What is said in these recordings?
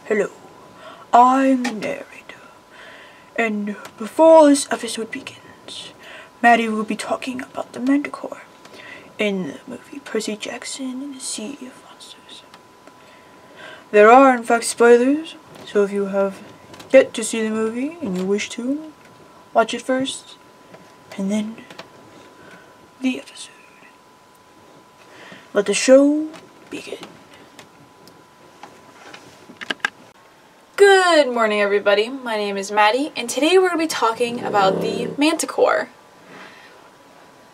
Hello, I'm the narrator, and before this episode begins, Maddie will be talking about the Manticore in the movie Percy Jackson and the Sea of Monsters. There are in fact spoilers, so if you have yet to see the movie and you wish to, watch it first, and then the episode. Let the show begin. Good morning, everybody. My name is Maddie, and today we're going to be talking about the Manticore.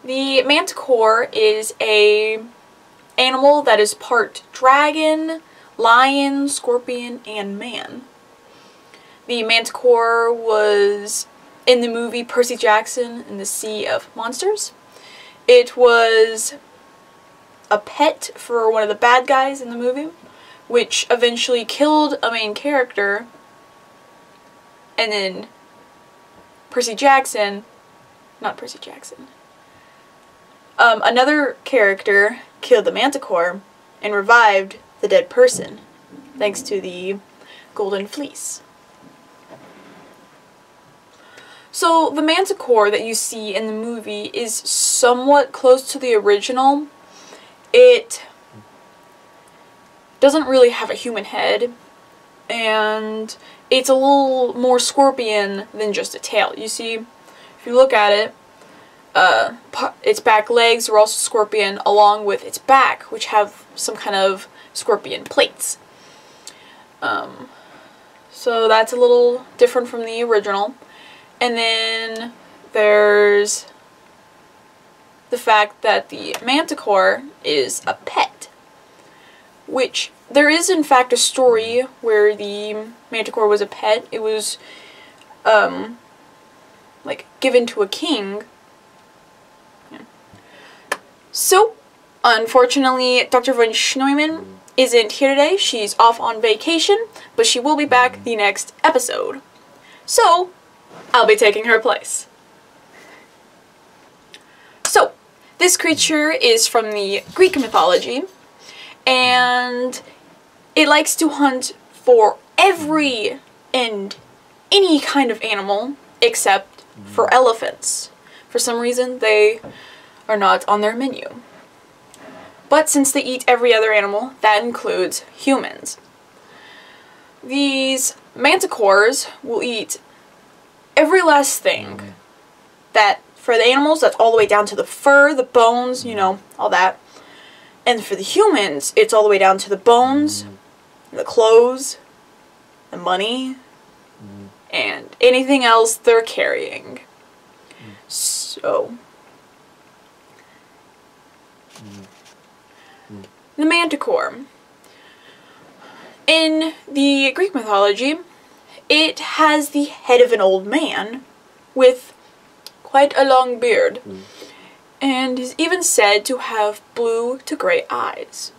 The Manticore is a animal that is part dragon, lion, scorpion, and man. The Manticore was in the movie Percy Jackson and the Sea of Monsters. It was a pet for one of the bad guys in the movie, which eventually killed a main character, and then another character killed the Manticore and revived the dead person, thanks to the Golden Fleece. So the Manticore that you see in the movie is somewhat close to the original. It doesn't really have a human head, and it's a little more scorpion than just a tail. You see, if you look at it, its back legs are also scorpion, along with its back, which have some kind of scorpion plates. So that's a little different from the original. And then there's the fact that the Manticore is a pet, which there is in fact a story where the Manticore was a pet. It was like given to a king. Yeah. So unfortunately Dr. von Schneumann isn't here today. She's off on vacation, but she will be back the next episode. So I'll be taking her place. So this creature is from the Greek mythology, and it likes to hunt for every and any kind of animal except for elephants. For some reason, they are not on their menu. But since they eat every other animal, that includes humans. These manticores will eat every last thing. That, for the animals, that's all the way down to the fur, the bones, you know, all that. And for the humans, it's all the way down to the bones, the clothes, the money, and anything else they're carrying. So, the Manticore. In the Greek mythology, it has the head of an old man with quite a long beard, and is even said to have blue to gray eyes.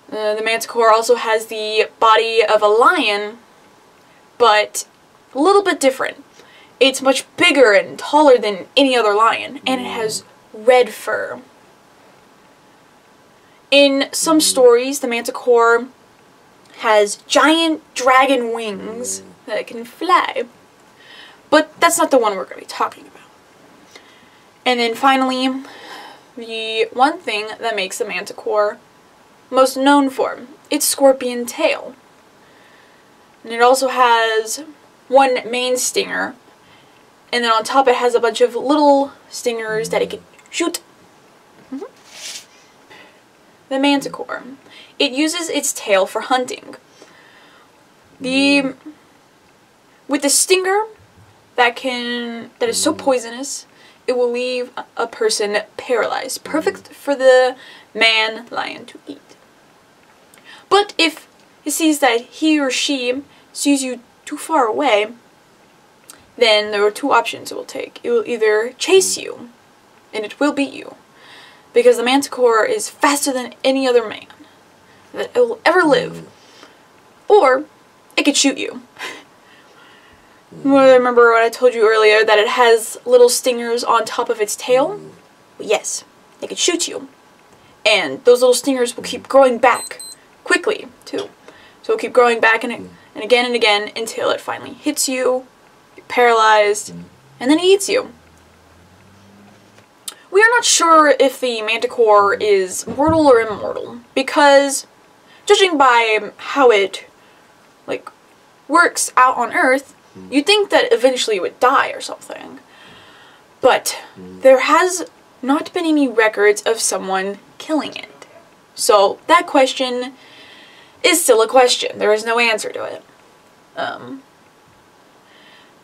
The Manticore also has the body of a lion, but a little bit different. It's much bigger and taller than any other lion, and it has red fur. In some stories, the Manticore has giant dragon wings that can fly, but that's not the one we're going to be talking about. And then finally, the one thing that makes the Manticore most known for, its scorpion tail. And it also has one main stinger, and then on top it has a bunch of little stingers that it can shoot. The Manticore. It uses its tail for hunting. With the stinger that is so poisonous, it will leave a person paralyzed, perfect for the lion to eat. But if it sees that he or she sees you too far away, then there are two options it will take. It will either chase you, and it will beat you, because the Manticore is faster than any other man that it will ever live, or it could shoot you. Remember what I told you earlier, that it has little stingers on top of its tail? Well, yes, it could shoot you, and those little stingers will keep growing back quickly too. So it'll keep growing back and again until it finally hits you, you're paralyzed, and then it eats you. We are not sure if the Manticore is mortal or immortal, because judging by how it works out on Earth, you'd think that eventually it would die or something. But there has not been any records of someone killing it. So that question is still a question. There is no answer to it.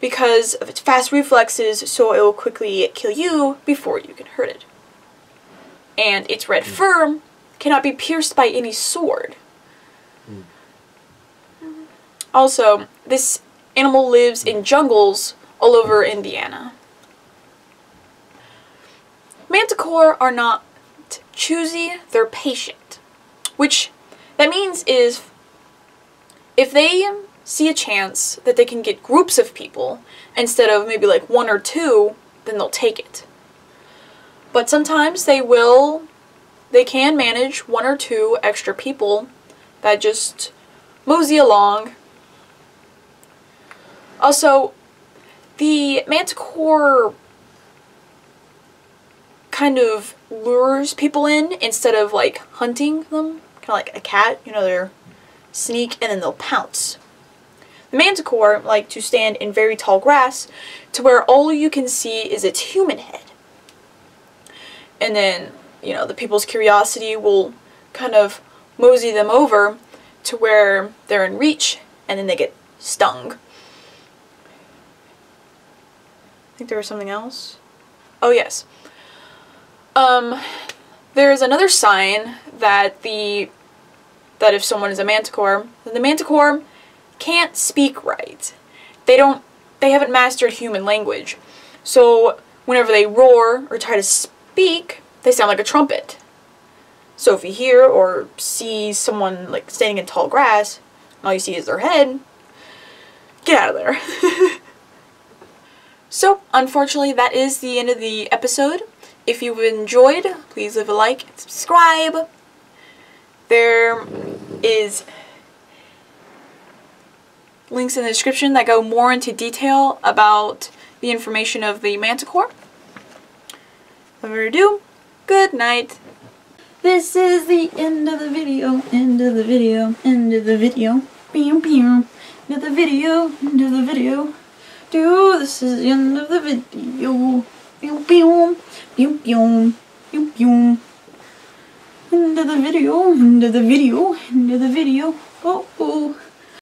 Because of its fast reflexes, so it will quickly kill you before you can hurt it. And its red fur cannot be pierced by any sword. Also, this animal lives in jungles all over Indiana. Manticore are not choosy, they're patient. Which that means is if they see a chance that they can get groups of people instead of maybe like 1 or 2, then they'll take it. But sometimes they can manage 1 or 2 extra people that just mosey along. Also, the Manticore kind of lures people in instead of like hunting them, kind of like a cat, you know, they're sneak and then they'll pounce. The Manticore like to stand in very tall grass to where all you can see is its human head. And then, you know, the people's curiosity will kind of mosey them over to where they're in reach and then they get stung. I think there was something else. Oh yes. There is another sign that if someone is a Manticore, then the Manticore can't speak right. They haven't mastered human language. So whenever they roar or try to speak, they sound like a trumpet. So if you hear or see someone like standing in tall grass, and all you see is their head, get out of there. So, unfortunately, that is the end of the episode. If you've enjoyed, please leave a like and subscribe. There is links in the description that go more into detail about the information of the Manticore. Without further ado, good night. This is the end of the video, end of the video, end of the video. Pew pew. End of the video, end of the video. This is the end of the video. Pew pew. Pew pew. Pew pew. End of the video, end of the video, end of the video. Oh oh.